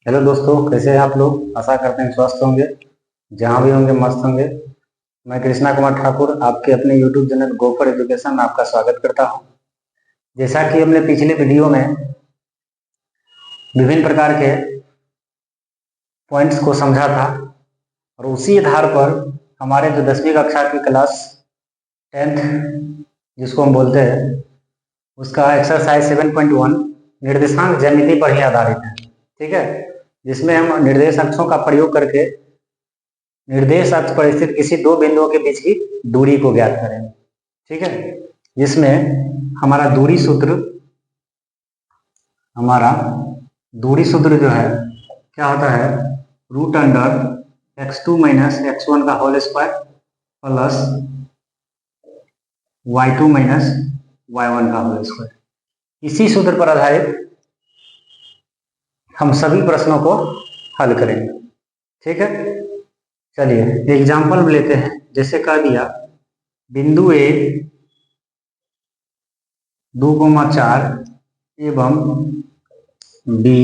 Hello दोस्तों, कैसे हैं आप लोग। आशा करते हैं स्वस्थ होंगे, जहाँ भी होंगे मस्त होंगे। मैं कृष्णा कुमार ठाकुर आपके अपने YouTube channel go for education में आपका स्वागत करता हूँ। जैसा कि हमने पिछले वीडियो में विभिन्न प्रकार के पॉइंट्स को समझा था और उसी आधार पर हमारे जो 10वीं कक्षा की क्लास 10th जिसको हम बोलते हैं, उसका एक्सरसाइज 7.1 निर्देशांक ज्यामिति पर ही आधारित है। ठीक है, जिसमें हम निर्देश अक्षों का प्रयोग करके निर्देश अक्ष पर स्थित किसी दो बिंदुओं के बीच की दूरी को ज्ञात करेंगे। ठीक है, जिसमें हमारा दूरी सूत्र जो है क्या होता है, root under x2 minus x1 का whole square plus y2 minus y1 का होल स्क्वायर। इसी सूत्र पर आधारित हम सभी प्रश्नों को हल करेंगे। ठीक है, चलिए एग्जाम्पल लेते हैं। जैसे कह दिया बिंदु ए 2,4 एवं बी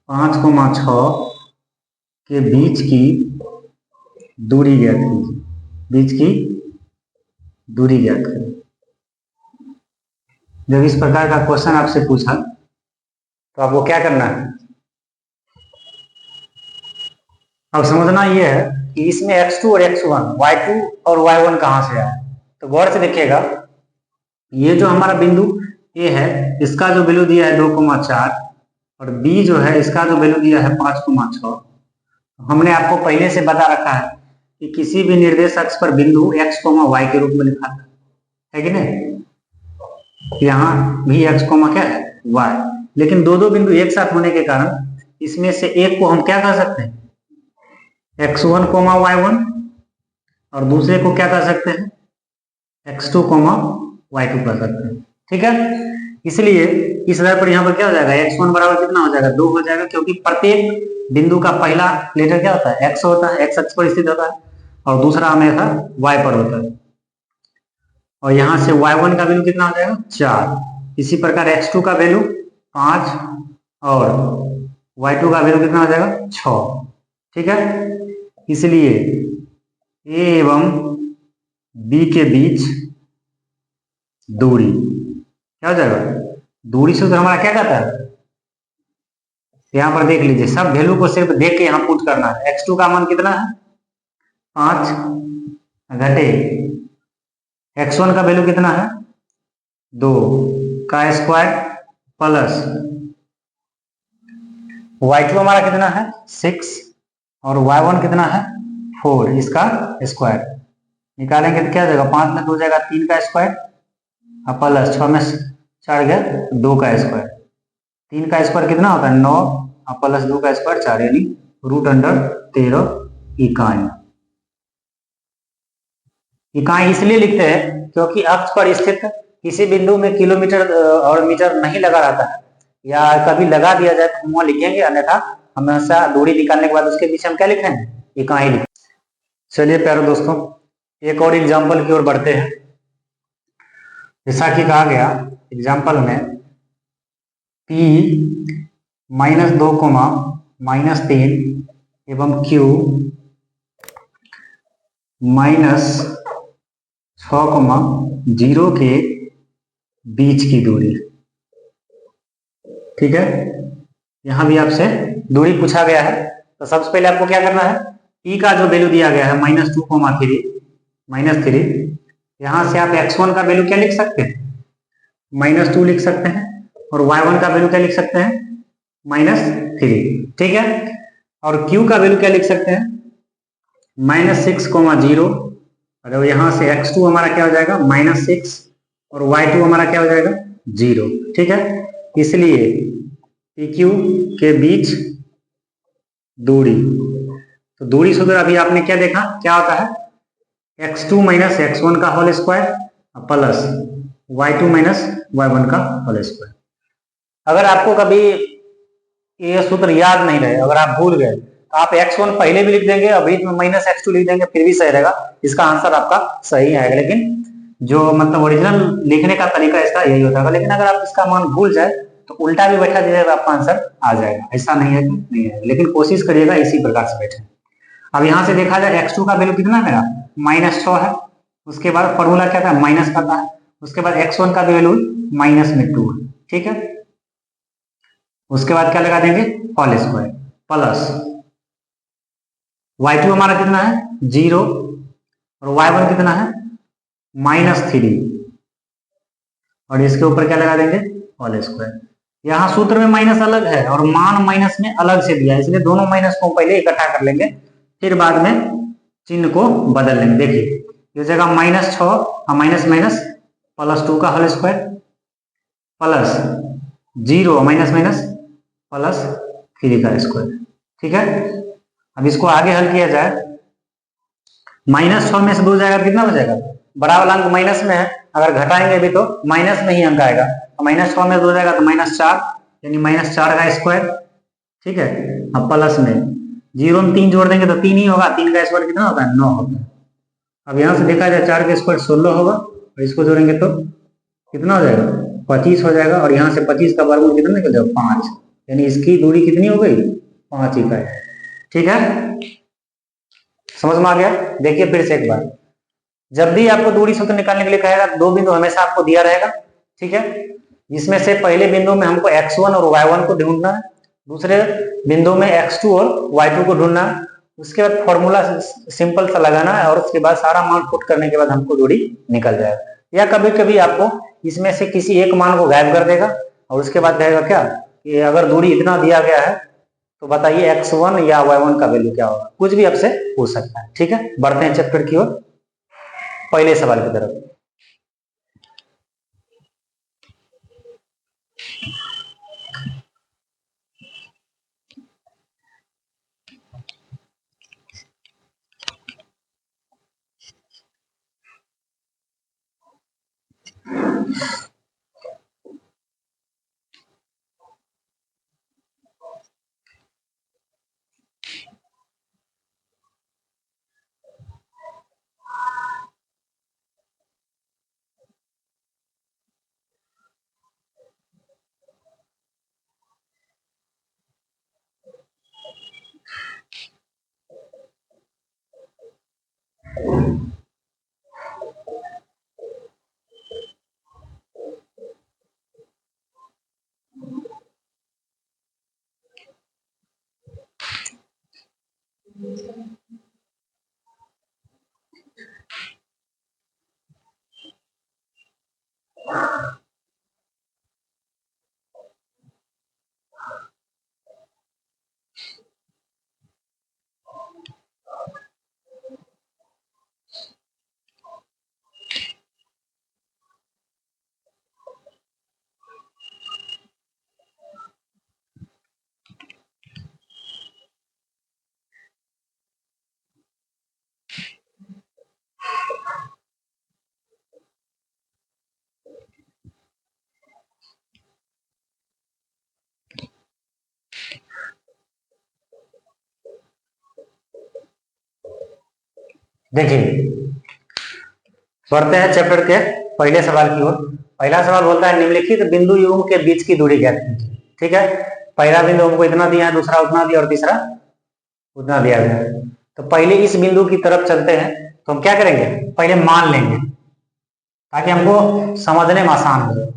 5,6 के बीच की दूरी ज्ञात कीजिए। बीच की दूरी ज्ञात करें। जब इस प्रकार का क्वेश्चन आपसे पूछा तो आपको क्या करना है, अब समझना यह है कि इसमें x2 और x1, y2 और y1 कहां से आया। तो गौर से देखिएगा, ये जो हमारा बिंदु A है, इसका जो वैल्यू दिया है 2,4 और B जो है इसका जो वैल्यू दिया है 5,6। हमने आपको पहले से बता रखा है कि किसी भी निर्देश अक्ष पर बिंदु x, y के रूप में लिखा है कि नहीं। यहाँ भी x, क्या है, y। लेकिन दो बिंदु एक साथ होने के कारण इसमें से एक को हम क्या कर सकते हैं, x1, y1, और दूसरे को क्या कर सकते हैं, x2, y2 कर सकते हैं। ठीक है, इसलिए इस आधार पर यहाँ पर क्या हो जाएगा, x1 बराबर कितना हो जाएगा, 2 हो जाएगा, क्योंकि प्रत्येक बिंदु का पहला लेटर क्या होता है, x होता है, x अक्ष पर स्थित होता है, और दूसरा हमेशा y पर होता है। और यहाँ से y1 का वैल्यू कितना हो जाएगा, 4। इसी प्रकार x2 का वैल्यू 5 और y2 का वैल्यू कितना हो जाएगा, 6। ठीक है, इसलिए A एवं B के बीच दूरी क्या हो जाएगा, दूरी सूत्र हमारा क्या कहता है, यहां पर देख लीजिए, सब वैल्यू को सिर्फ देख के यहां पुट करना है। x2 का मान कितना है, 5 घटे x1 का वैल्यू कितना है, 2 का स्क्वायर प्लस y2 हमारा कितना है, 6 और y1 कितना है, 4, इसका स्क्वायर निकालेंगे तो क्या हो जाएगा, 5 में 2 हो जाएगा 3 का स्क्वायर प्लस 6 में 4 गया 2 का स्क्वायर। 3 का स्क्वायर कितना होता है, 9 प्लस 2 का स्क्वायर 4, यानी रूट अंडर 13 इकाई। इकाई इसलिए लिखते हैं क्योंकि अक्ष पर स्थित किसी बिंदु में किलोमीटर और मीटर नहीं लगा रहता है, या कभी लगा दिया जाए तो हम वहां लिखेंगे, अन्यथा हमेशा दूरी निकालने के बाद उसके पीछे हम क्या लिखेंगे, इकाई लिखेंगे। चलिए प्यारे दोस्तों, एक और एग्जाम्पल की ओर बढ़ते हैं। जैसा कि कहा गया एग्जाम्पल में P -2, -3 एवं Q -6, 0 के बीच की दूरी। ठीक है, यहां भी आपसे दूरी पूछा गया है। तो सबसे पहले आपको क्या करना है, P का जो वैल्यू दिया गया है -2, -3, यहां से आप x1 का वैल्यू क्या लिख सकते हैं, -2 लिख सकते हैं, और y1 का वैल्यू क्या लिख सकते हैं, -3। ठीक है, और Q का वैल्यू क्या लिख सकते हैं, -6, 0, और यहाँ से x2 हमारा क्या हो जाएगा, -6, और y2 हमारा क्या हो जाएगा, 0। ठीक है, इसलिए PQ के बीच दूरी, तो दूरी सूत्र अभी आपने क्या देखा, क्या होता है, x2 माइनस x1 का whole square plus y2 minus y1 का होल स्क्वायर। अगर आपको कभी ये सूत्र याद नहीं रहे, अगर आप भूल गए, तो आप x1 पहले भी लिख देंगे और बीच में -x2 लिख देंगे, फिर भी सही रहेगा, इसका आंसर आपका सही आएगा। लेकिन जो मतलब ओरिजिनल लिखने का तरीका इसका यही होता है। लेकिन अगर आप इसका मान भूल जाए तो उल्टा भी बैठा दीजिएगा तो आपका आंसर आ जाएगा, ऐसा नहीं है कि नहीं है, लेकिन कोशिश करिएगा इसी प्रकार से बैठे। अब यहाँ से देखा जाए x2 का वैल्यू कितना है मेरा -6 है, उसके बाद फॉर्मूला क्या था माइनस का था, उसके बाद x1 का वैल्यू -2 है, ठीक है। उसके बाद क्या लगा देंगे होल स्क्वायर प्लस y2 हमारा कितना है 0 और y1 कितना है -3 और इसके ऊपर क्या लगा देंगे होल स्क्वायर। यहाँ सूत्र में माइनस अलग है और मान माइनस में अलग से दिया है, इसलिए दोनों माइनस को पहले इकट्ठा कर लेंगे, फिर बाद में चिन्ह को बदल लेंगे। देखिए इस जगह -6 और माइनस माइनस +2 का whole square plus 0 minus minus +3 का स्क्वायर, ठीक है। अब इसको आगे हल किया जाए, -6 में से 2 जाएगा कितना हो जाएगा, बड़ा वाला अंक माइनस में है, अगर घटाएंगे भी तो माइनस में ही अंक आएगा, तो -6 में 2 जाएगा तो -4 यानी -4 का स्क्वायर, ठीक है। अब प्लस में 0 में 3 जोड़ देंगे तो 3 ही होगा, 3 का स्क्वायर कितना होता है 9 होता है। अब यहाँ से देखा जाए 4 का स्क्वायर 16 होगा और इसको जोड़ेंगे तो कितना हो जाएगा 25 हो जाएगा, और यहाँ से 25 का वर्गमूल कितना निकल जाएगा 5, यानी इसकी दूरी कितनी हो गई 5 इकाई, ठीक है। समझ में आ गया। देखिए फिर से एक बार, जब भी आपको दूरी सूत्र निकालने के लिए कहेगा 2 बिंदु हमेशा आपको दिया रहेगा, ठीक है। जिसमें से पहले बिंदु में हमको x1 और y1 को ढूंढना है, दूसरे बिंदु में x2 और y2 को ढूंढना है, उसके बाद फॉर्मूला सिंपल सा लगाना है और उसके बाद सारा मान पुट करने के बाद हमको दूरी निकल जाएगा। या कभी कभी आपको इसमें से किसी एक मान को गायब कर देगा और उसके बाद कहेगा क्या कि अगर दूरी इतना दिया गया है तो बताइए x1 या y1 का वैल्यू क्या होगा, कुछ भी आपसे पूछ सकता है, ठीक है। बढ़ते हैं चैप्टर की ओर, पहले सवाल की तरफ। देखिए बढ़ते हैं चैप्टर के पहले सवाल की ओर। पहला सवाल बोलता है निम्नलिखित बिंदु युग्म के बीच की दूरी ज्ञात कीजिए, ठीक है। पहला बिंदु हमको इतना दिया है, दूसरा उतना दिया और तीसरा उतना दिया गया है। तो पहले इस बिंदु की तरफ चलते हैं, तो हम क्या करेंगे पहले मान लेंगे ताकि हमको समझने में आसान हो जाए।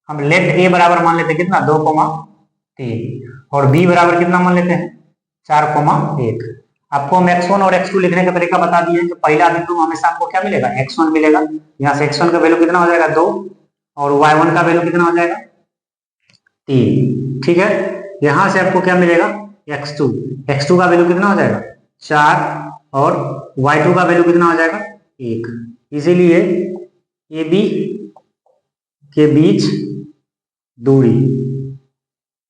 हम लेफ्ट ए बराबर मान लेते हैं कितना 2,3 और बी बराबर कितना मान लेते हैं 4,1। आपको हम x1 और x2 लिखने का तरीका बता दिए कि पहला बिंदु हमेशा आपको क्या मिलेगा x1 मिलेगा, यहाँ से x1 का वैल्यू कितना हो जाएगा 2 और y1 का वैल्यू कितना हो जाएगा 3, ठीक है। यहाँ से आपको क्या मिलेगा x2 का वैल्यू कितना हो जाएगा 4 और y2 का वैल्यू कितना हो जाएगा 1। इसीलिए AB के बीच दूरी,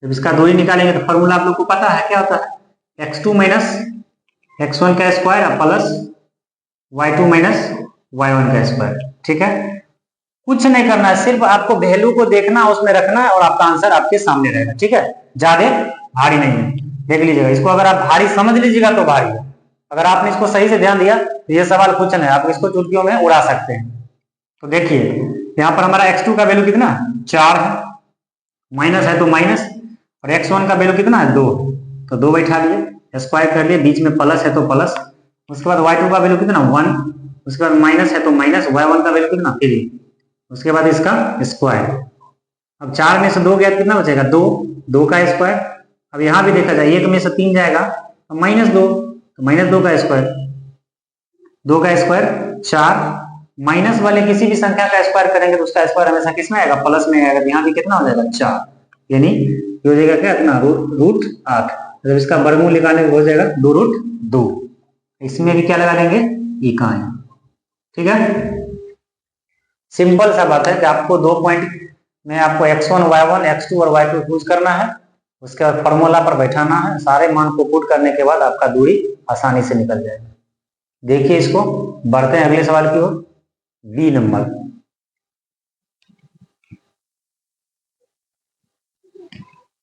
जब इसका दूरी निकालेंगे तो फॉर्मूला आप लोग को पता है क्या होता है x2 माइनस x1 का square plus y2 minus y1 का स्क्वायर, ठीक है। कुछ नहीं करना है, सिर्फ आपको वैल्यू को देखना है, उसमें रखना है और आपका आंसर आपके सामने रहेगा, ठीक है। ज्यादा भारी नहीं है, देख लीजिएगा इसको। अगर आप भारी समझ लीजिएगा तो भारी है, अगर आपने इसको सही से ध्यान दिया तो ये सवाल कुछ नहीं, आप इसको चुटकियों में उड़ा सकते हैं। तो देखिए यहाँ पर हमारा x2 का वैल्यू कितना 4 है माइनस है तो माइनस, और x1 का वैल्यू कितना है 2, तो 2 बैठा लिए, स्क्वायर कर लिए, बीच में प्लस है तो प्लस, उसके बाद y2 का वैल्यू कितना 1, उसके बाद माइनस है तो माइनस, y1 का वैल्यू कितना 3, उसके बाद इसका स्क्वायर। अब 4 में से 2 गया कितना बचेगा 2, 2 का स्क्वायर। अब यहाँ भी देखा जाए 1 में से 3 जाएगा तो माइनस 2, तो माइनस 2 का स्क्वायर, 2 का स्क्वायर 4, माइनस वाले किसी भी संख्या का स्क्वायर करेंगे तो उसका स्क्वायर हमेशा किस में आएगा प्लस में आएगा, तो यहाँ भी कितना हो जाएगा 4, यानी हो जाएगा क्या इतना रूट 8, जब इसका वर्गमूल निकालने हो जाएगा 2 रूट 2। इसमें भी क्या लगा देंगे इकाई। ठीक है, सिंपल सा बात है कि आपको 2 पॉइंट में आपको x1 y1 x2 और y2 चूज करना है, उसके बाद फॉर्मूला पर बैठाना है, सारे मान को पुट करने के बाद आपका दूरी आसानी से निकल जाएगा। देखिए इसको, बढ़ते हैं अगले सवाल की ओर। बी नंबर,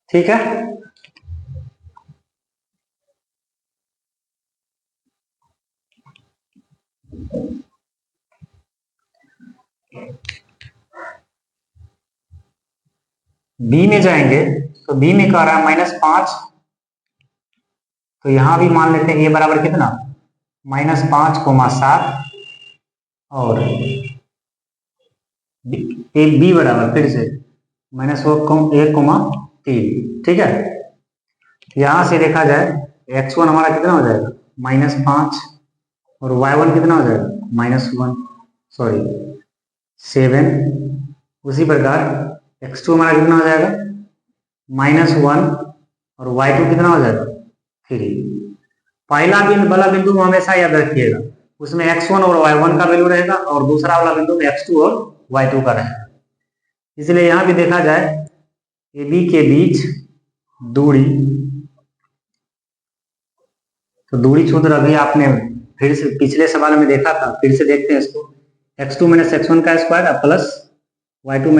ठीक है, बी में जाएंगे तो बी में कह रहा है -5, तो यहां भी मान लेते हैं ए बराबर कितना -5,7 और बी बराबर फिर से -1,3। ठीक है, यहां से देखा जाए x1 हमारा कितना हो जाएगा -5 और y1 कितना हो जाएगा -1 सॉरी 7। उसी प्रकार x2 हमारा कितना हो जाएगा -1 और y2 कितना हो जाएगा 3। पहला वाला बिंदु हमेशा याद रखिएगा, उसमें x1 और y1 का वैल्यू रहेगा और दूसरा वाला बिंदु में x2 और y2 का रहेगा। इसलिए यहां भी देखा जाए ए बी के बीच दूरी, तो दूरी सूत्र अभी आपने फिर से पिछले सवाल में देखा था, फिर से देखते हैं इसको, x2 - x1 का स्क्वायर प्लस y2 -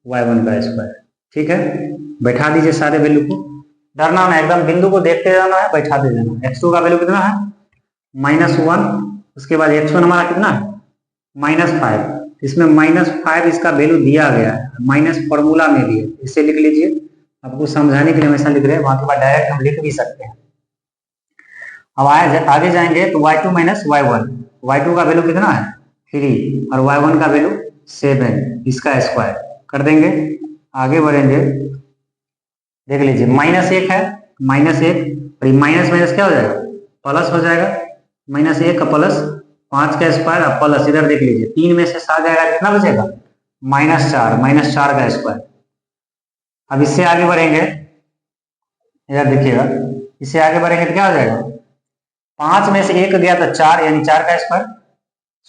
y1 का स्क्वायर। ठीक है, बैठा दीजिए सारे वैल्यू को, डरना ना, एकदम बिंदु को देखते जाना है, बैठा दे देना। x2 का वैल्यू कितना है -1, उसके बाद x1 हमारा कितना है -5, इसमें -5 इसका वैल्यू दिया गया है, माइनस फॉर्मूला में भी है, इसे लिख लीजिए, आपको समझाने के लिए हमेशा लिख रहे हैं, वहां के बाद डायरेक्ट हम लिख भी सकते हैं। अब आगे जाएंगे तो y2 - y1, y2 का वैल्यू कितना है 3 और y1 का वैल्यू 7, इसका स्क्वायर कर देंगे। आगे बढ़ेंगे, देख लीजिए -1 है, -1 और माइनस माइनस क्या हो जाएगा प्लस हो जाएगा, -1 का प्लस 5 का स्क्वायर और प्लस इधर देख लीजिए 3 में से 7 जाएगा कितना बचेगा -4 का स्क्वायर। अब इससे आगे बढ़ेंगे, इधर देखिएगा, इससे आगे बढ़ेंगे तो क्या हो जाएगा 5 में से 1 गया तो 4, यानी 4 का स्क्वायर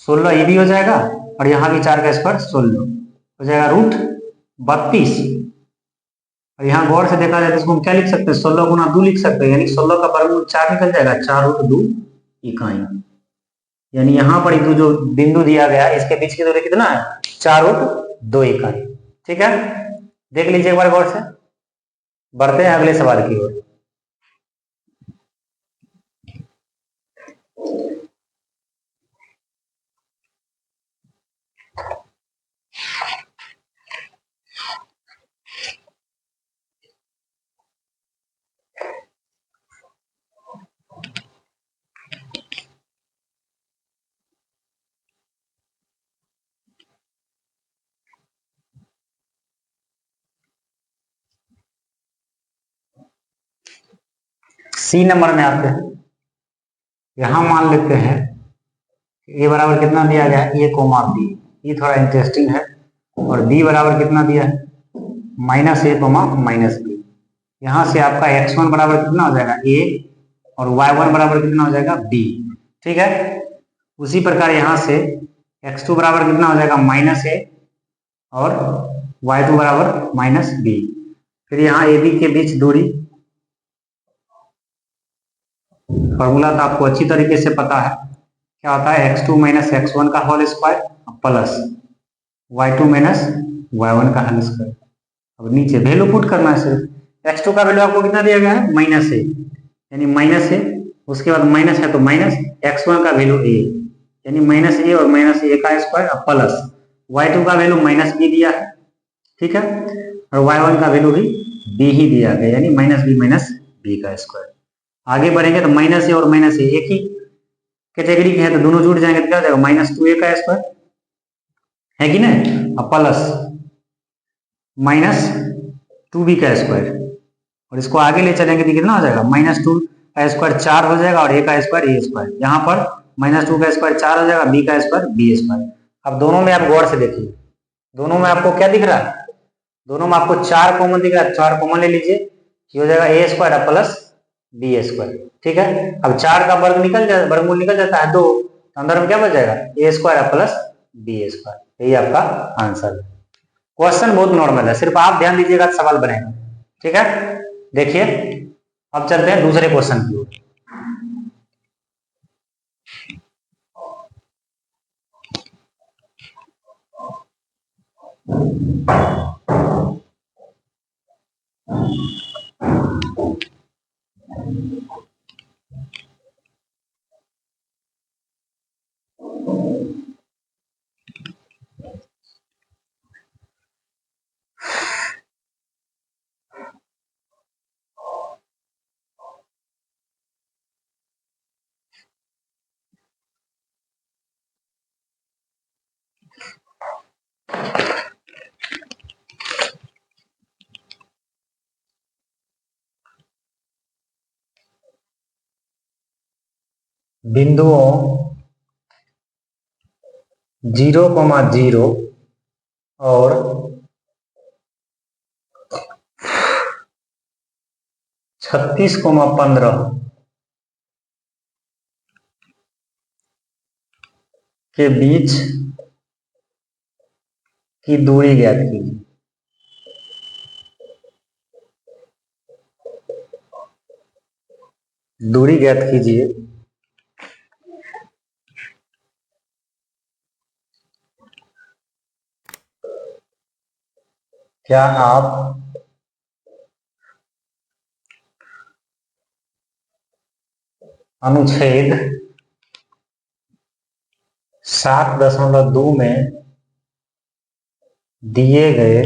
16, ये भी हो जाएगा, और यहाँ भी 4 का स्क्वायर 16 हो जाएगा √32। और यहाँ गौर से देखा जाए तो इसको हम क्या लिख सकते हैं 16 गुना 2 लिख सकते हैं, यानी 16 का वर्गमूल 4 निकल जाएगा, 4√2 इकाई। यानी यहाँ पर जो बिंदु दिया गया है इसके बीच की दूरी कितना है 4√2 इकाई। ठीक है, देख लीजिए एक बार गौर से, बढ़ते हैं अगले सवाल की ओर। सी नंबर में आते हैं, यहां मान लेते हैं ए बराबर कितना दिया गया है a, b, ये थोड़ा इंटरेस्टिंग है, और b बराबर कितना दिया है -a, b। यहां से आपका x1 बराबर कितना हो जाएगा a और y1 बराबर कितना हो जाएगा b। ठीक है, उसी प्रकार यहां से x2 बराबर कितना हो जाएगा -a और y2 बराबर -b। फिर यहाँ ए बी के बीच दूरी, फॉर्मूला तो आपको अच्छी तरीके से पता है, क्या होता है x2 - x1 का whole square plus y2 - y1 का होल स्क्वायर। अब नीचे वैल्यू पुट करना है, सिर्फ x2 का वैल्यू आपको कितना दिया गया है -a, यानी -a, उसके बाद माइनस है तो माइनस, x1 का वैल्यू a, यानी -a और -a का स्क्वायर प्लस y2 का वैल्यू -b दिया है। ठीक है, और y1 का वैल्यू भी b ही दिया गया, यानी -b का स्क्वायर। आगे बढ़ेंगे तो माइनस ए और माइनस ए एक ही कैटेगरी के हैं, तो दोनों जुड़ जाएंगे तो क्या हो जाएगा, -2a का स्क्वायर है कि नहीं, और प्लस -2b का स्क्वायर। और इसको आगे ले चलेंगे तो कितना हो जाएगा, -2 का स्क्वायर 4 हो जाएगा, और a का स्क्वायर a स्क्वायर। यहाँ पर -2 का स्क्वायर 4 हो जाएगा, b का स्क्वायर b स्क्वायर। अब दोनों में आप गौर से देखिए, दोनों में आपको क्या दिख रहा है, दोनों में आपको 4 कॉमन दिख रहा है, 4 कॉमन ले लीजिए, ये हो जाएगा a square plus b square. ठीक है, अब 4 का वर्ग निकल जाता, वर्गमूल निकल जाता है 2, तो अंदर में क्या बच जाएगा, a square plus b square. यही आपका आंसर है। क्वेश्चन बहुत नॉर्मल है, सिर्फ आप ध्यान दीजिएगा तो सवाल बनेगा। ठीक है, देखिए अब चलते हैं दूसरे क्वेश्चन की ओर। बिंदुओं 0,0 और 36,15 के बीच की दूरी ज्ञात कीजिए। दूरी ज्ञात कीजिए। क्या आप अनुच्छेद 7.2 में दिए गए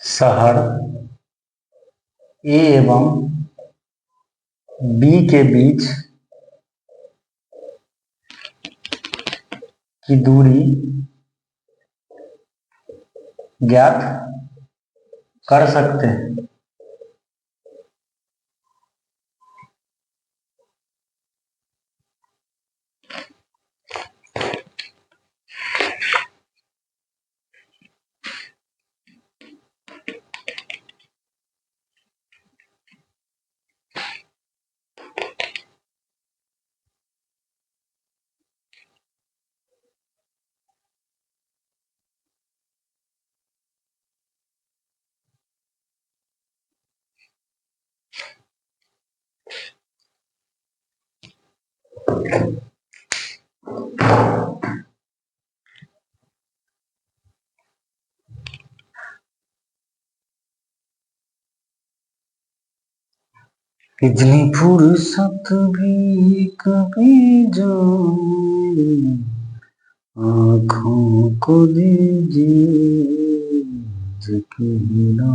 शहर ए एवं बी के बीच की दूरी ज्ञात कर सकते हैं? इतनी फुर्सत भी कभी जाने आँखों को दीजिए, ज़कीरा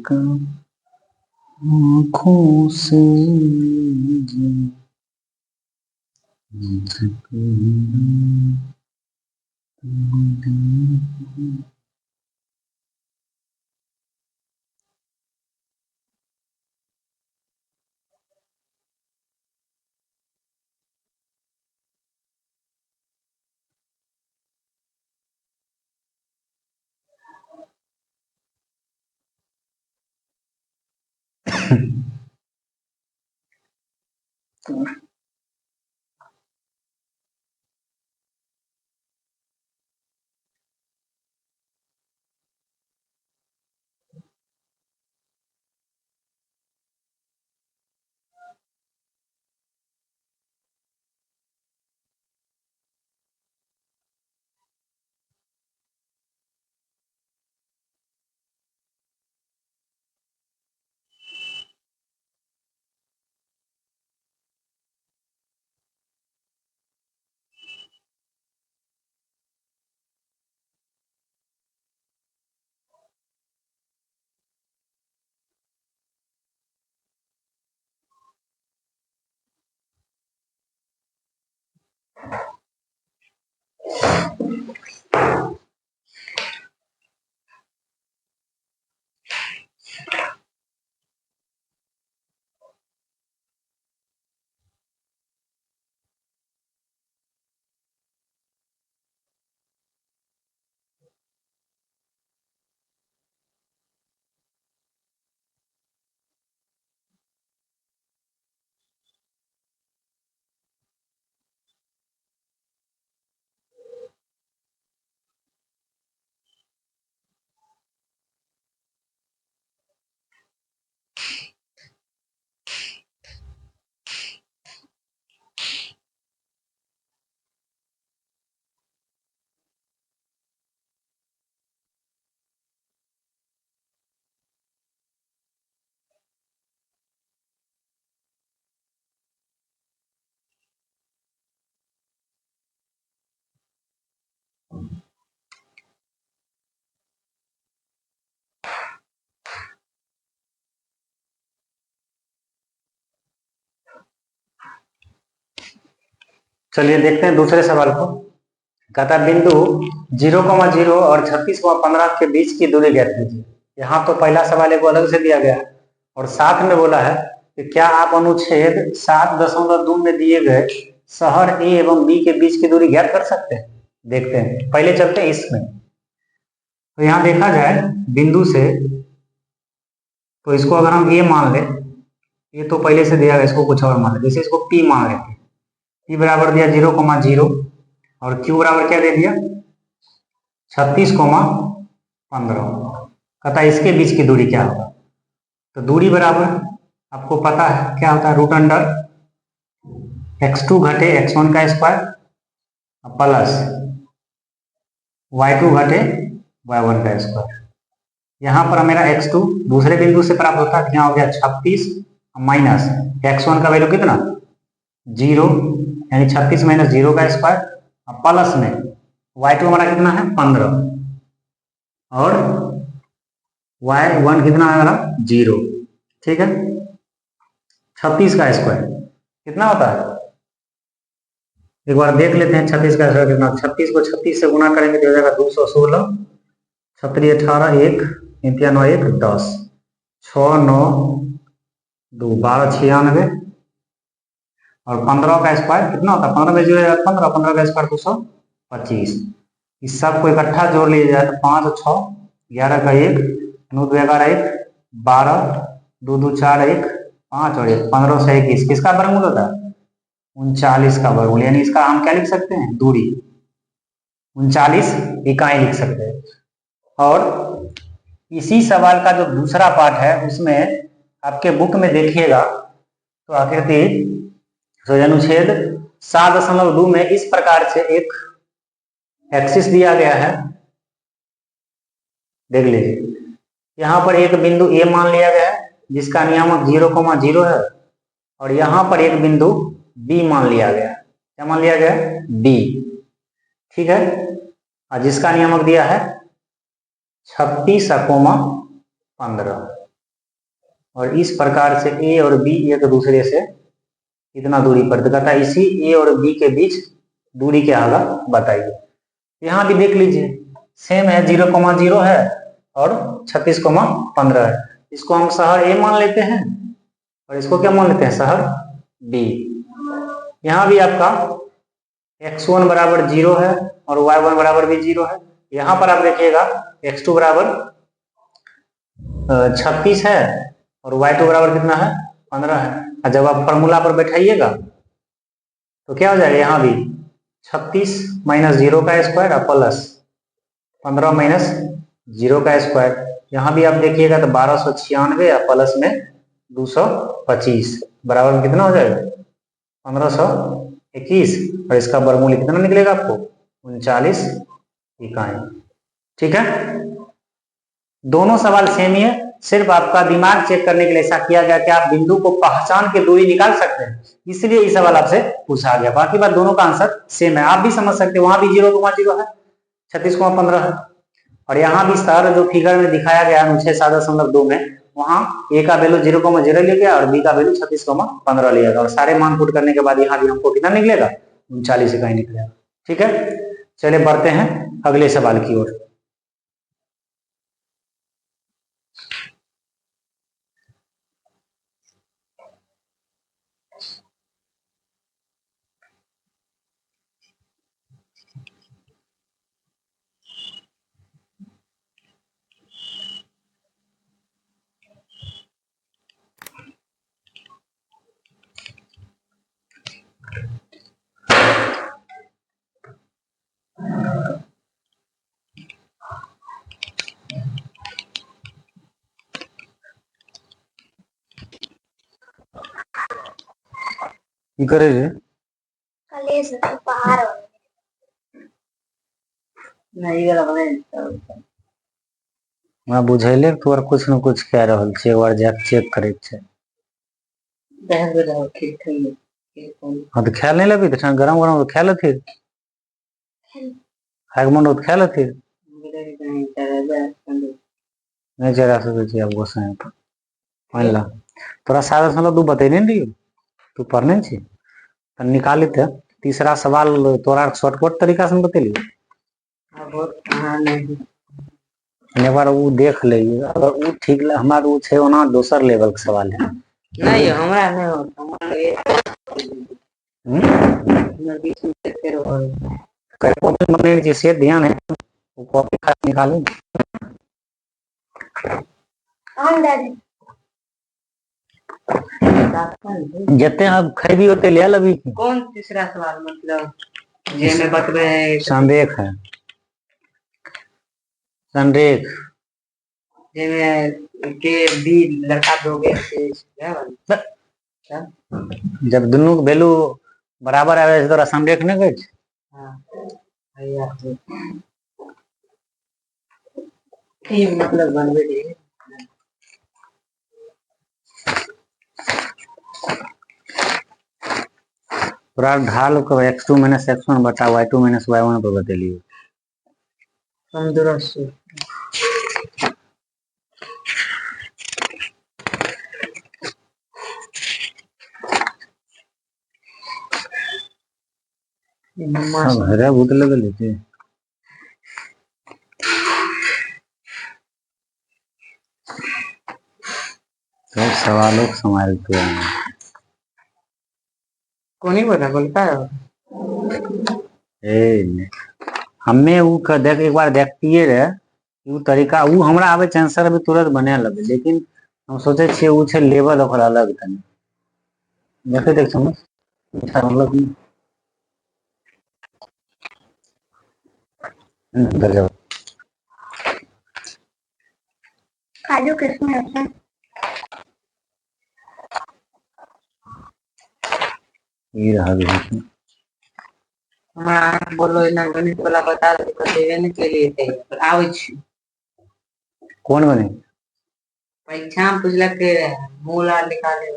का आँखों से चलिए देखते हैं दूसरे सवाल को। कहता बिंदु 0,0 और 36,15 के बीच की दूरी ज्ञात कीजिए। यहाँ तो पहला सवाल एक अलग से दिया गया और साथ में बोला है कि क्या आप अनुच्छेद 7.2 में दिए गए शहर ए एवं बी के बीच की दूरी ज्ञात कर सकते हैं। देखते हैं, पहले चलते हैं इसमें। तो यहाँ देखा जाए बिंदु से, तो इसको अगर हम ए मान ले, ये तो पहले से दिया गया, इसको कुछ और मान ले, जैसे इसको पी मान लेते हैं। पी बराबर दिया 0,0 और क्यू बराबर क्या दे दिया 36,15। कहता है इसके बीच की दूरी क्या होगा। तो दूरी बराबर आपको पता है क्या होता है, रूट अंडर x2 घटे x1 का स्क्वायर प्लस y2 घटे y1 का स्क्वायर। यहाँ पर मेरा x2 दूसरे बिंदु से प्राप्त होता है, यहाँ हो गया 36 माइनस x1 का वैल्यू कितना 0, यानी 36 माइनस 0 का स्क्वायर प्लस में y2 हमारा कितना है 15 और y1 कितना है हमारा 0। ठीक है, 36 का स्क्वायर कितना होता है, एक बार देख लेते हैं 36 का स्क्वायर कितना। 36 को 36 से गुना करेंगे तो हो जाएगा 216, 36 18 1 9 1 10 6 9 2 12 96 और 15 का स्क्वायर कितना होता है 15 में जो है 15, 15 का स्क्वायर 225। इस सब को इकट्ठा जोड़ लिया जाए तो 5 6 11 का 1 9 2 11 1 12 2 2 4 1 5 और 1 15 से 21 किसका वर्गमूल होता है 39 का वर्गमूल, यानी इसका हम क्या लिख सकते हैं दूरी 39 इकाई लिख सकते हैं। और इसी सवाल का जो दूसरा पार्ट है उसमें आपके बुक में देखिएगा तो आकृति अनुच्छेद 7.2 में इस प्रकार से एक एक्सिस दिया गया है, देख लीजिए। यहाँ पर एक बिंदु ए मान लिया गया है जिसका नियामक 0,0 है और यहाँ पर एक बिंदु बी मान लिया गया। क्या मान लिया गया बी, ठीक है, और जिसका नियामक दिया है 36,15 और इस प्रकार से ए और बी एक दूसरे से कितना दूरी पर, तो कहता है इसी ए और बी के बीच दूरी क्या होगा बताइए। यहाँ भी देख लीजिए सेम है 0,0 है और 36,15 है। इसको हम शहर ए मान लेते हैं और इसको क्या मान लेते हैं शहर बी। यहाँ भी आपका x1 बराबर 0 है और y1 बराबर भी 0 है। यहाँ पर आप देखिएगा x2 बराबर 36 है और y2 बराबर कितना है 15 है। और जब आप फॉर्मूला पर बैठाइएगा तो क्या हो जाएगा, यहाँ भी 36 माइनस 0 का स्क्वायर और प्लस 15 माइनस 0 का स्क्वायर। यहाँ भी आप देखिएगा तो 1296 और प्लस में 225 बराबर में कितना हो जाएगा 1521 और इसका वर्गमूल कितना निकलेगा आपको 39 इकाई। ठीक है, दोनों सवाल सेम ही है, सिर्फ आपका दिमाग चेक करने के लिए ऐसा किया गया कि आप बिंदु को पहचान के दूरी निकाल सकते हैं, इसलिए ये सवाल आपसे पूछा गया। बाकी बात दोनों का आंसर सेम है, आप भी समझ सकते हैं। वहां भी 0,0 है, 36,15 है और यहाँ भी शहर जो फिगर में दिखाया गया अनुच्छेद 7.2 में वहां ए का वैल्यू 0,0 लिया गया और बी का वैल्यू 36,15 लिया गया और सारे मान पुट करने के बाद यहाँ भी हमको कितना निकलेगा 39 इकाई निकलेगा। ठीक है, चलिए बढ़ते हैं अगले सवाल की ओर। करे रे कलेश पहाड़ नहीं वाला बने मैं बुझैले तोर कुछ न कुछ कह रहल छै, एक बार जाके चेक करे छै। दहन दे रहा ठीक ठीक हां तो ख्याल नहीं लबी तो गरम गरम तो ख्याल थी खाए मन तो ख्याल थी नहीं जरा सके छी अब गोसाई पर मान ला तोरा सादा साला तू बतेने नहीं रही तू पढ़ने छी तो निकाली थे तीसरा सवाल तोरा शॉर्टकट तरीका से बतेली अब हां नहीं एक बार वो देख ले अगर वो ठीक हमारा वो छे ओना दोसर लेवल के सवाल है नहीं हमरा नहीं होता हमरा बीच में फिर और कॉपी मने जैसे ध्यान है वो कॉपी खास निकालो ऑन दादी जते आप खरीदी होते ले लबी कौन तीसरा सवाल मतलब जे में बतबे संदेह है संदेह के बी लड़का दोगे जब दोनों वैल्यू बराबर आवे तो संदेह नहीं गई हां भैया ये मतलब बनवे दे पूरा ढाल को x2 - x1 बटा y2 - y1 पर बतेलिए तंदुरुस्त हरे भूत लगे लेते सब सवालों को संभालते हैं कौन ही बता बोलता है ए हमें वो देख एक बार देखतिए रे वो तरीका वो हमरा आवे आंसर भी तुरंत बना लगे लेकिन हम सोचे छे वो छे लेवल ओकर अलग तनी देखे देख समझ मतलब गजब काजू किसमें होता है ये रहा भी हमरा बोलो ना गणित वाला बता दे तो देवे ने के लिए थे पर आवे छी कौन बने परीक्षा में पूछला के मूल आ निकाले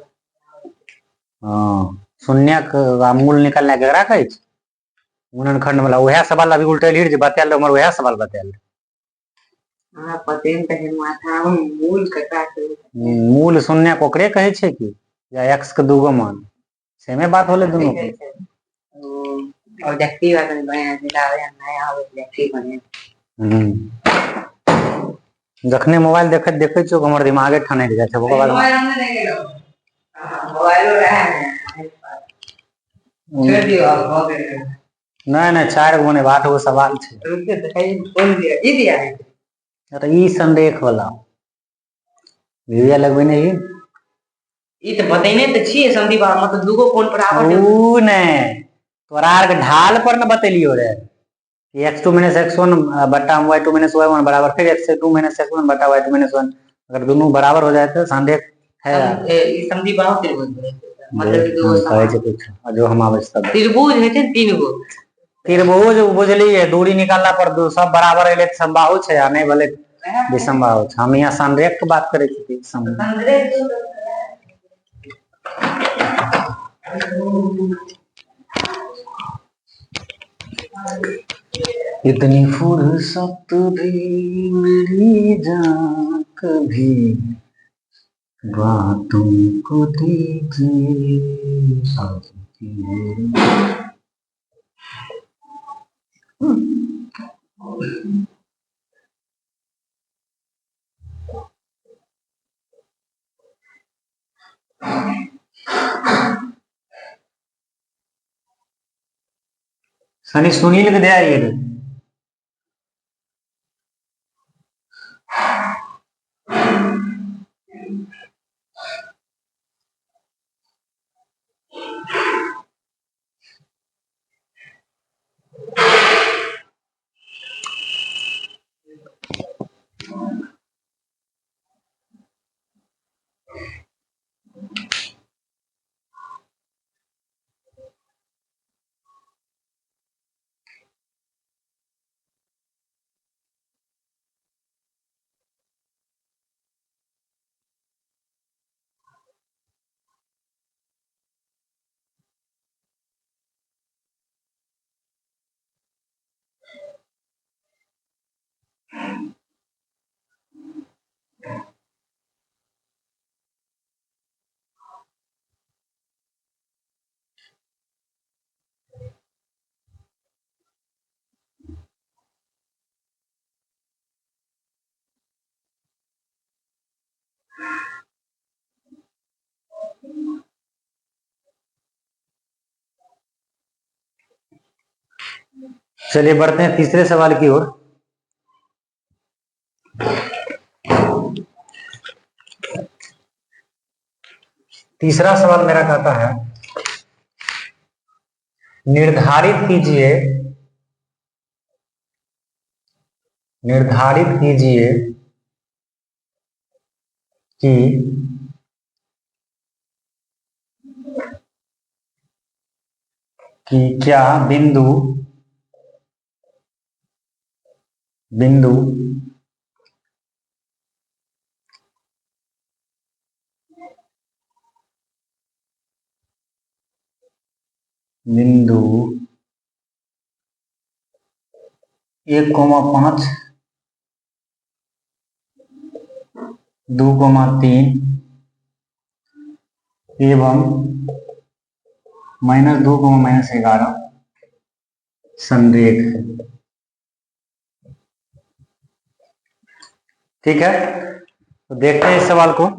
हां शून्य का मूल निकालना केकरा कहै छै गुणनखंड वाला वह सवाल अभी उल्टे लीड जे बताल हमर वह सवाल बताल हां पते न कहे माथा मूल कटा के मूल शून्य कोकरे कहै छै कि या x के दूगो मान सेमे बात होले दोनों के ऑब्जेक्टिव आदमी बने दिलावे नया ऑब्जेक्टिव बने जखने मोबाइल देखत देखे छो हमर दिमागे ठने जाय छै ओकर बाद मोबाइल हमने नहीं गेलो मोबाइलो रहे छोड़ दियो अब नहीं नहीं 4 गो ने 8 गो सवाल छे रुके दिखाई बोल दिया ई दिया है अरे ई संदेह वाला वीडियो लगबे नहीं ई तो बतैने त छिए संदीप मतलब दूगो कोन पर आवे ऊ ने तोरा के ढाल पर न बतेलियो रे x2 - x1 बटा y2 - y1 बराबर फिर x2 - x1 बटा y2 - y1 अगर दोनों बराबर हो जाए तो संदेह है ई संदीप बाहु त्रिभुज मतलब दो समान जो हम आवश्यक त्रिभुज है छै तीन गो त्रिभुज बुझलिए दूरी निकालला पर दो सब बराबर एले समबाहु छै आ नहीं भले विषमबाहु छै हम यहां संरेख के बात करे छी संरेख इतनी फुर्सत भी मिली जा कभी बातों को दीजिए सनी सुनील के दे आइए। चलिए बढ़ते हैं तीसरे सवाल की ओर। तीसरा सवाल मेरा कहता है, निर्धारित कीजिए कि क्या बिंदु बिंदु 1,5 2,3 एवं -2,-11 संरेख है। ठीक है, तो देखते हैं इस सवाल को।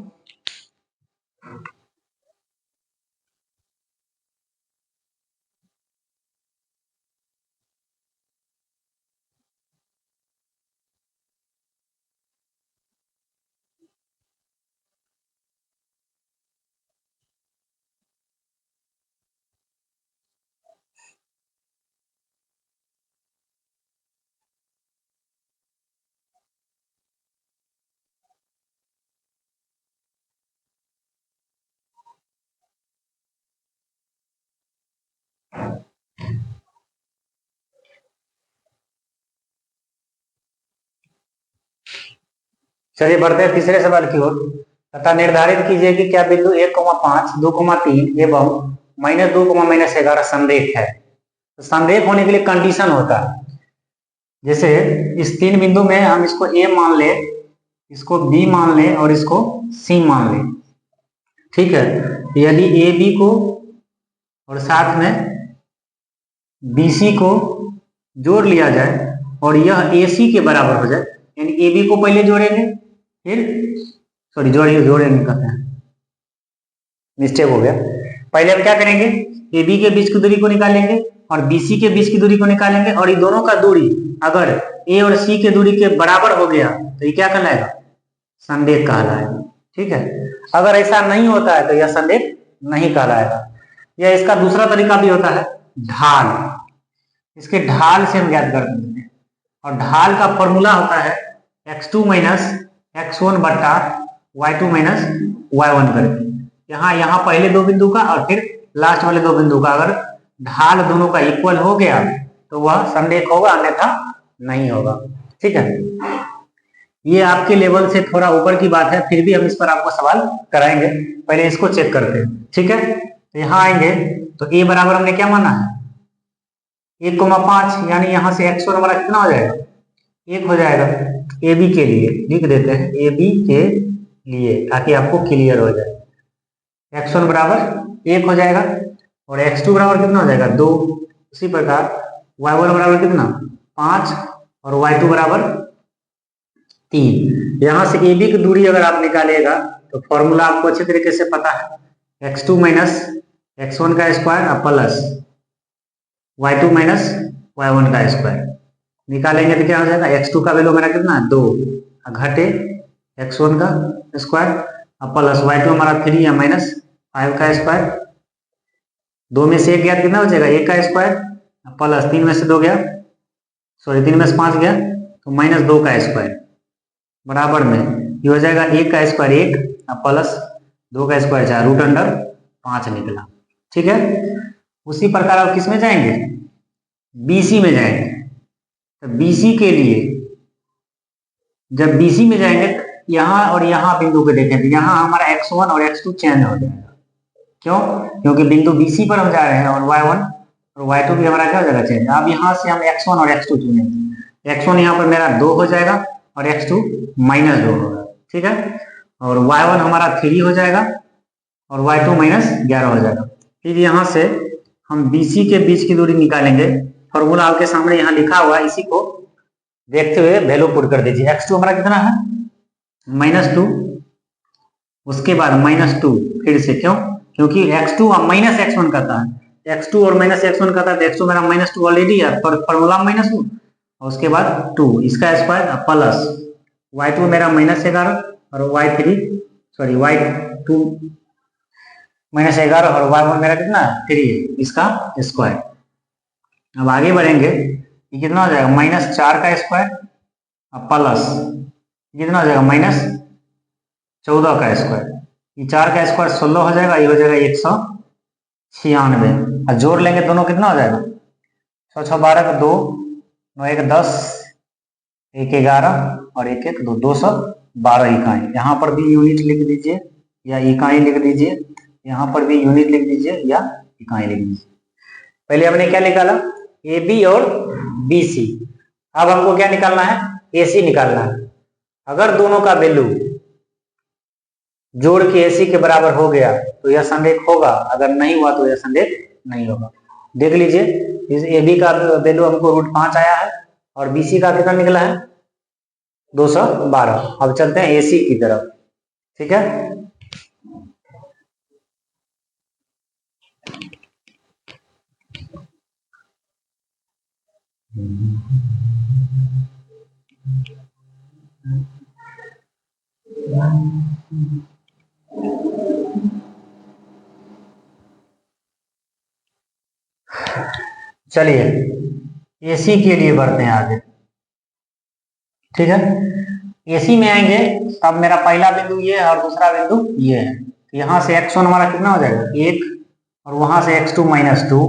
चलिए बढ़ते हैं तीसरे सवाल की ओर। तथा निर्धारित कीजिए कि क्या बिंदु 1,5 2,3 एवं -2,-11 संरेख है। तो संरेख होने के लिए कंडीशन होता है, जैसे इस तीन बिंदु में हम इसको ए मान ले, इसको बी मान ले और इसको सी मान ले। ठीक है, यदि ए बी को और साथ में बी सी को जोड़ लिया जाए और यह ए सी के बराबर हो जाए, यानी ए बी को पहले जोड़ेंगे, फिर जोड़ेंगे कहते हैं, मिस्टेक हो गया। पहले हम क्या करेंगे, ए बी के बीच की दूरी को निकालेंगे और बी सी के बीच की दूरी को निकालेंगे, और ये दोनों का दूरी अगर ए और सी के दूरी के बराबर हो गया तो ये क्या कहलाएगा, संरेख कहलाएगा। ठीक है, अगर ऐसा नहीं होता है तो यह संरेख नहीं कहलाएगा। या इसका दूसरा तरीका भी होता है, ढाल। इसके ढाल से हम ज्ञात कर देंगे, और ढाल का फॉर्मूला होता है x2 - x1 बट्टा y2 - y1 करके। यहाँ पहले दो बिंदु का और फिर लास्ट वाले दो बिंदु का अगर ढाल दोनों का इक्वल हो गया तो वह संरेख होगा, अन्यथा नहीं होगा। ठीक है, ये आपके लेवल से थोड़ा ऊपर की बात है, फिर भी हम इस पर आपको सवाल कराएंगे। पहले इसको चेक करते हैं। ठीक है, तो यहाँ आएंगे तो a बराबर हमने क्या माना है, 1,5, यानी यहाँ से x1 वाला कितना हो जाएगा, 1 हो जाएगा। ए बी के लिए लिख देते हैं, ए बी के लिए, ताकि आपको क्लियर हो जाए। x1 बराबर 1 हो जाएगा और x2 बराबर कितना हो जाएगा, 2। उसी प्रकार y1 बराबर कितना 5 और y2 बराबर 3। यहां से ए बी की दूरी अगर आप निकालिएगा तो फॉर्मूला आपको अच्छे तरीके से पता है, x2 माइनस x1 का square plus y2 minus y1 का स्क्वायर। निकालेंगे तो क्या हो जाएगा, x2 का वैल्यू मेरा कितना है 2 घटे x1 का स्क्वायर प्लस y2 हमारा 3 है माइनस 5 का स्क्वायर। 2 में से 1 गया कितना हो जाएगा 1 का स्क्वायर प्लस 3 में से 2 गया, सॉरी 3 में से 5 गया तो माइनस 2 का स्क्वायर बराबर में ये हो जाएगा 1 का स्क्वायर 1 प्लस 2 का स्क्वायर 4 रूट अंडर 5 निकला। ठीक है, उसी प्रकार आप किस में जाएंगे, बीसी में जाएंगे। तो बीसी के लिए जब बीसी में जाएंगे यहां और यहां बिंदु को देखें तो यहां हमारा x1 और x2 चेंज हो जाएगा। क्यों, क्योंकि बिंदु बीसी पर हम जा रहे हैं और y1 और y2 भी हमारा क्या हो जाएगा चेंज। अब यहां से हम x1 और x2 चुनेंगे, x1 यहाँ पर मेरा 2 हो जाएगा और x2 माइनस 2 होगा। ठीक है, और y1 हमारा 3 हो जाएगा और y2 माइनस 11 हो जाएगा। फिर यहाँ से हम BC के बीच की दूरी निकालेंगे। फॉर्मूला आपके सामने यहाँ लिखा हुआ है, इसी को देखते हुए वैल्यू पुट कर दीजिए। x2 हमारा कितना है -2, उसके बाद -2 फिर से, क्यों, क्योंकि x2 माइनस x1 करता है, x2 और माइनस x1 करता है तो x2 मेरा -2 ऑलरेडी है पर फॉर्मूला -2 और उसके बाद 2 इसका स्क्वायर प्लस y2 मेरा -11 और y3 सॉरी y2 -11 और y1 मेरा कितना 3 इसका स्क्वायर। अब आगे बढ़ेंगे, ये कितना हो जाएगा -4 का स्क्वायर प्लस कितना हो जाएगा -14 का स्क्वायर। ये 4 का स्क्वायर 16 हो जाएगा, ये हो जाएगा 196 और जोड़ लेंगे दोनों कितना हो जाएगा 6 6 12 का 2 9 1 10 1 11 और 1 1 2 212 इकाई। यहाँ पर भी यूनिट लिख दीजिए या इकाई लिख दीजिए, यहाँ पर भी यूनिट लिख दीजिए या इकाई लिख दीजिए। पहले हमने क्या निकाला ए बी और बी सी, अब हमको क्या निकालना है ए सी निकालना है। अगर दोनों का वैल्यू जोड़ के एसी के बराबर हो गया तो यह संरेख होगा, अगर नहीं हुआ तो यह संरेख नहीं होगा। देख लीजिए, इस ए बी का वैल्यू हमको √5 आया है और बीसी का कितना निकला है 212। अब चलते हैं एसी की तरफ। ठीक है, चलिए एसी के लिए बढ़ते हैं आगे। ठीक है, एसी में आएंगे तब मेरा पहला बिंदु ये है और दूसरा बिंदु ये है। तो यहाँ से x1 हमारा कितना हो जाएगा 1 और वहां से x2 -2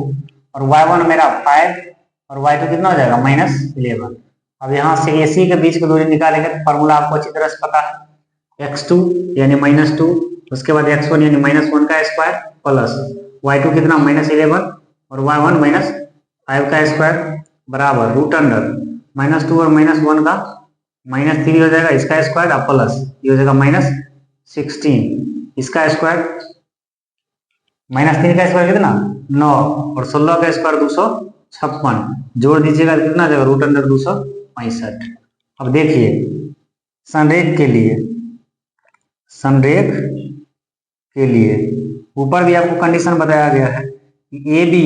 और y1 मेरा 5 और y2 कितना हो जाएगा -11। अब यहाँ से एसी के बीच की दूरी निकालेंगे तो फॉर्मूला आपको अच्छी तरह से पता है, x2 यानी -2 उसके बाद x1 यानी -1 का स्क्वायर प्लस y2 कितना -11 और y1 -5 का स्क्वायर बराबर √2 और -1 का -3 हो जाएगा इसका स्क्वायर प्लस ये हो जाएगा -16 इसका स्क्वायर, -3 का स्क्वायर कितना 9 और 16 का स्क्वायर 256 जोड़ दीजिएगा कितना जाएगा √265। अब देखिए संरेख के लिए, संरेख के लिए ऊपर भी आपको कंडीशन बताया गया है कि ए बी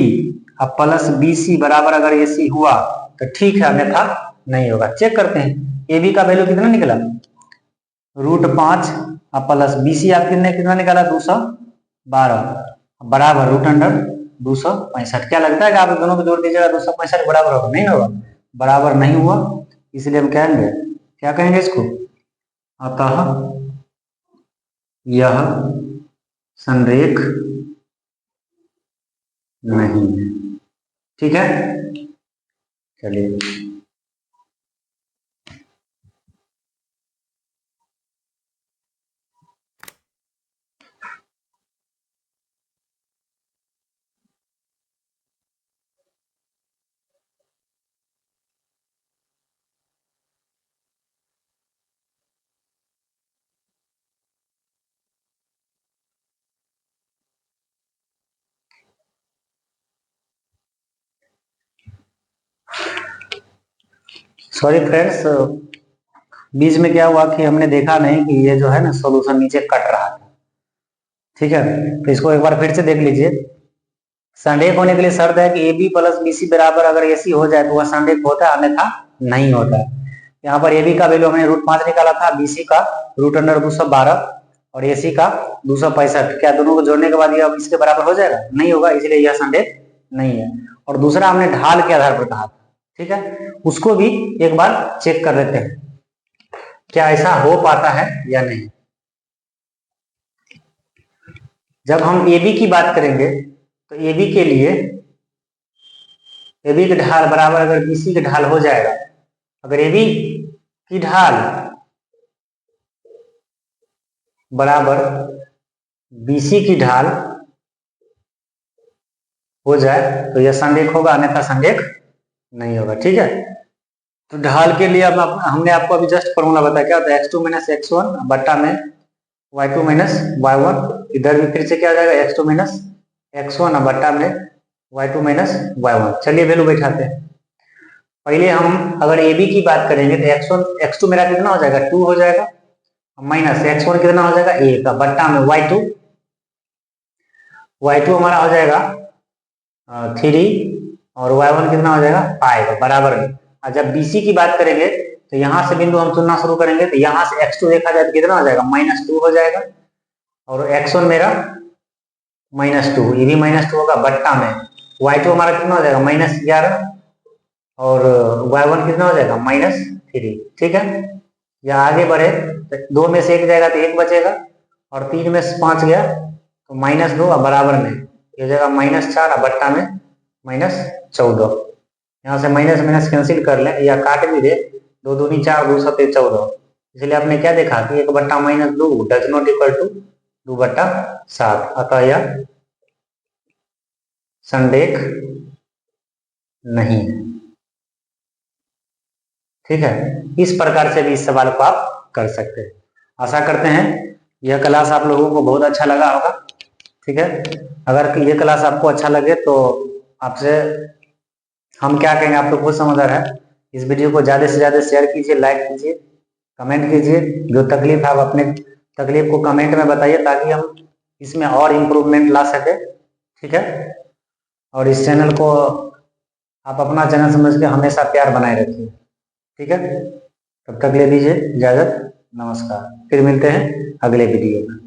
अब प्लस बी सी बराबर अगर ए सी हुआ तो ठीक है, अन्यथा नहीं होगा। चेक करते हैं ए बी का वैल्यू कितना निकला √5 प्लस बी सी आप कितना निकाला 212 बराबर √265। क्या लगता है कि आप दोनों को जोड़ दीजिएगा 265 बराबर होगा, नहीं होगा, बराबर नहीं हुआ। इसलिए हम कहेंगे, क्या कहेंगे इसको, अतः यह संरेख नहीं है। ठीक है, चलिए सॉरी फ्रेंड्स, बीच में क्या हुआ कि हमने देखा नहीं कि ये जो है ना सॉल्यूशन नीचे कट रहा था। ठीक है, तो इसको एक बार फिर से देख लीजिए। संरेख होने के लिए शर्त है कि a b plus b c बराबर अगर ए सी हो जाए तो वह संरेख होता है, अन्यथा नहीं होता है। यहाँ पर ए बी का वैल्यू हमने √5 निकाला था, बी सी का √212 और ए सी का 265। क्या दोनों को जोड़ने के बाद ये अब इसके बराबर हो जाएगा? नहीं होगा, इसलिए यह संरेख नहीं है। और दूसरा हमने ढाल के आधार पर कहा था, ठीक है, उसको भी एक बार चेक कर लेते हैं क्या ऐसा हो पाता है या नहीं। जब हम ए बी की बात करेंगे तो ए बी के लिए ए बी की ढाल बराबर अगर बी सी की ढाल हो जाएगा, अगर ए बी की ढाल बराबर बीसी की ढाल हो जाए तो यह संरेख होगा, अन्यथा संरेख नहीं होगा। ठीक है, तो ढाल के लिए अब हमने आपको अभी जस्ट फॉर्मूला बताया, क्या होता है x2 - x1 बट्टा में y2 - y1। इधर भी फिर से क्या हो जाएगा x2 - x1 बट्टा में y2 - y1। चलिए वैल्यू बैठाते हैं। पहले हम अगर ए बी की बात करेंगे तो x2 मेरा कितना हो जाएगा? 2 हो जाएगा, माइनस x1 कितना हो जाएगा? a का, बट्टा में y2 हमारा हो जाएगा 3 और y1 कितना हो जाएगा? 5 बराबर में। और जब BC की बात करेंगे तो यहाँ से बिंदु हम चुनना शुरू करेंगे तो यहाँ से x2 देखा जाए तो कितना हो जाएगा? -2 हो जाएगा और x1 मेरा -2, ये भी -2 होगा, बट्टा में y2 हमारा कितना हो जाएगा? -11 और y1 कितना हो जाएगा? -3। ठीक है, या आगे बढ़े तो 2 में से 1 जाएगा तो 1 बचेगा और 3 में से 5 गया तो -2 और बराबर में ये जगह -4 और बट्टा में -14। यहाँ से माइनस माइनस कैंसिल कर लें या काट भी दे, 2 दूनी 4, 2 सते 14। इसलिए आपने क्या देखा कि 1 बट्टा -2 डज नॉट इक्वल टू 2 बट्टा 7, अतः यह संरेख नहीं है। ठीक है, इस प्रकार से भी इस सवाल को आप कर सकते हैं। आशा करते हैं यह क्लास आप लोगों को बहुत अच्छा लगा होगा। ठीक है, अगर ये क्लास आपको अच्छा लगे तो आपसे हम क्या कहेंगे, आप तो खुद समझदार है। इस वीडियो को ज़्यादा से ज़्यादा शेयर कीजिए, लाइक कीजिए, कमेंट कीजिए। जो तकलीफ है आप अपने तकलीफ को कमेंट में बताइए ताकि हम इसमें और इम्प्रूवमेंट ला सके। ठीक है, और इस चैनल को आप अपना चैनल समझ के हमेशा प्यार बनाए रखिए। ठीक है, तब तक ले दीजिए इजाज़त, नमस्कार। फिर मिलते हैं अगले वीडियो में।